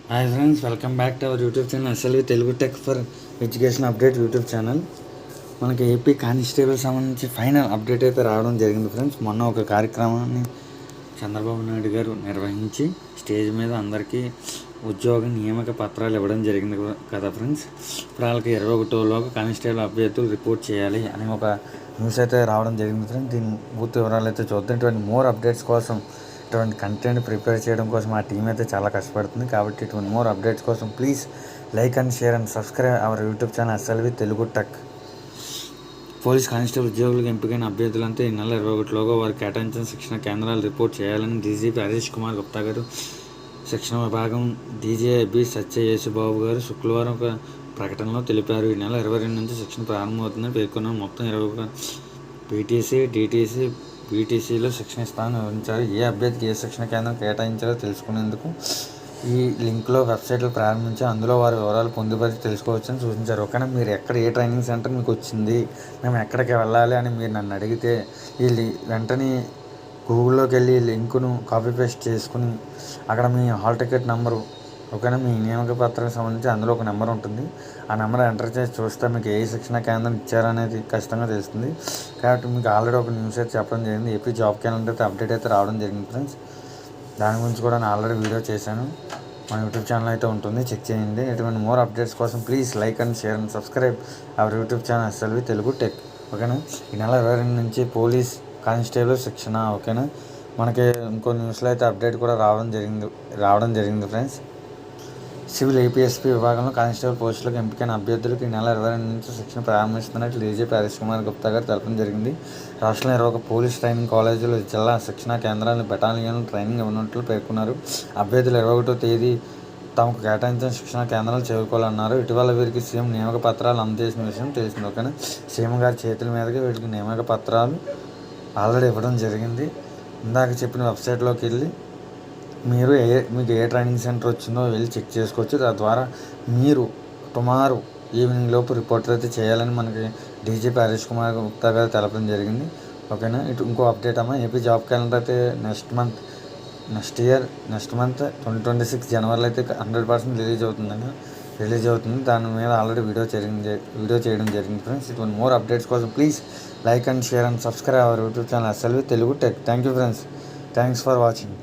Hi friends, welcome back to our YouTube channel SLV Telugu tech for education update YouTube channel. మనకి AP constable సంబంధించి final update అయితే రావడం జరిగింది friends. మొన్న ఒక కార్యక్రమాన్ని చంద్రబాబు నాయుడు గారు నిర్వహించి స్టేజ్ మీద అందరికీ ఉద్యోగ నియామక పత్రాలు ఇవ్వడం జరిగింది కదా ఫ్రెండ్స్. ఇప్పుడు వాళ్ళకి 21లోగా కానిస్టేబుల్ అభ్యర్థులు రిపోర్ట్ చేయాలి అని ఒక న్యూస్ అయితే రావడం జరిగింది ఫ్రెండ్స్. దీని పూర్తి వివరాలు అయితే చూద్దాం. ఇటువంటి మోర్ అప్డేట్స్ కోసం, ఇటువంటి కంటెంట్ ప్రిపేర్ చేయడం కోసం ఆ టీం అయితే చాలా కష్టపడుతుంది. కాబట్టి ఇటువంటి మోర్ అప్డేట్స్ కోసం please like and share and subscribe our YouTube channel SLV Telugu tech. Police constable ఉద్యోగులకు ఎంపికైన అభ్యర్థులంతా ఈ నెల 21లోగా వారు కేటాయించిన శిక్షణ కేంద్రాలు రిపోర్ట్ చేయాలని డీజీపీ హరీష్ కుమార్ గుప్తా గారు, శిక్షణ విభాగం డీజీఐబీ సత్యయేసుబాబు గారు శుక్రవారం ఒక ప్రకటనలో తెలిపారు. ఈ నెల 22 నుంచి శిక్షణ ప్రారంభమవుతుందని పేర్కొన్నారు. మొత్తం 21 పీటీసీ, డీటీసీ, బీటీసీలో శిక్షణ ఇస్తామని వివరించారు. ఏ అభ్యర్థికి ఏ శిక్షణ కేంద్రం కేటాయించాలో తెలుసుకునేందుకు ఈ లింక్లో వెబ్సైట్లు ప్రారంభించి అందులో వారి వివరాలు పొందుపరిచి తెలుసుకోవచ్చని సూచించారు. ఓకేనా, మీరు ఎక్కడ ఏ ట్రైనింగ్ సెంటర్ మీకు వచ్చింది, మేము ఎక్కడికి వెళ్ళాలి అని మీరు నన్ను అడిగితే వెంటనే గూగుల్లోకి వెళ్ళి ఈ లింకును కాపీ పేస్ట్ చేసుకుని అక్కడ మీ హాల్ టికెట్ నెంబరు, ఓకేనా, మీ నియామక పత్రానికి సంబంధించి అందులో ఒక నెంబర్ ఉంటుంది. ఆ నెంబర్ ఎంటర్ చేసి చూస్తే మీకు ఏ శిక్షణ కేంద్రం ఇచ్చారనేది ఖచ్చితంగా తెలుస్తుంది. కాబట్టి మీకు ఆల్రెడీ ఒక న్యూస్ అయితే చెప్పడం జరిగింది. ఏపీ జాబ్ క్యాలెండర్ అయితే అప్డేట్ అయితే రావడం జరిగింది ఫ్రెండ్స్. దాని గురించి కూడా నేను ఆల్రెడీ వీడియో చేశాను. మన యూట్యూబ్ ఛానల్ అయితే ఉంటుంది, చెక్ చేయండి. ఇటువంటి మోర్ అప్డేట్స్ కోసం please like and share and subscribe our YouTube channel SLV Telugu tech. ఓకేనా, ఈ నెల 22 నుంచి పోలీస్ కానిస్టేబుల్ శిక్షణ. ఓకేనా, మనకి ఇంకో న్యూస్లో అయితే అప్డేట్ కూడా రావడం జరిగింది ఫ్రెండ్స్. సివిల్ ఏపీఎస్పీ విభాగంలో కానిస్టేబుల్ పోస్టులకు ఎంపికైన అభ్యర్థులకు ఈ నెల 22 నుంచి శిక్షణ ప్రారంభిస్తున్నట్లు డీజీపీ హరీష్ కుమార్ గుప్తా గారు తెలపడం జరిగింది. రాష్ట్రంలో 21 పోలీస్ ట్రైనింగ్ కాలేజీలు, జిల్లా శిక్షణ కేంద్రాలు, బెటాలియన్లు ట్రైనింగ్ ఇవ్వనున్నట్లు పేర్కొన్నారు. అభ్యర్థులు 21వ తేదీ తమకు కేటాయించిన శిక్షణ కేంద్రాలు చేరుకోవాలన్నారు. ఇటీవల వీరికి సీఎం నియామక పత్రాలు అందజేసిన విషయం తెలిసింది. ఓకేనా, సీఎం గారి చేతుల మీదకి వీటికి నియామక పత్రాలు ఆల్రెడీ ఇవ్వడం జరిగింది. ఇందాక చెప్పిన వెబ్సైట్లోకి వెళ్ళి మీకు ఏ ట్రైనింగ్ సెంటర్ వచ్చిందో వెళ్ళి చెక్ చేసుకోవచ్చు. తద్వారా మీరు టుమారో ఈవినింగ్ లోపు రిపోర్ట్ అయితే చేయాలని మనకి డీజీపీ హరీష్ కుమార్ గుప్తా గారు తెలపడం జరిగింది. ఓకేనా, ఇంకో అప్డేట్ అమ్మా, ఏపీ జాబ్ క్యాలెండర్ అయితే నెక్స్ట్ మంత్ 2026 జనవరిలో అయితే 100% రిలీజ్ అవుతుంది. దాని మీద ఆల్రెడీ వీడియో చేయడం జరిగింది ఫ్రెండ్స్. ఇటువంటి మోర్ అప్డేట్స్ కోసం please like and share and subscribe our YouTube channel SLV Telugu tech. Thank you friends, thanks for watching.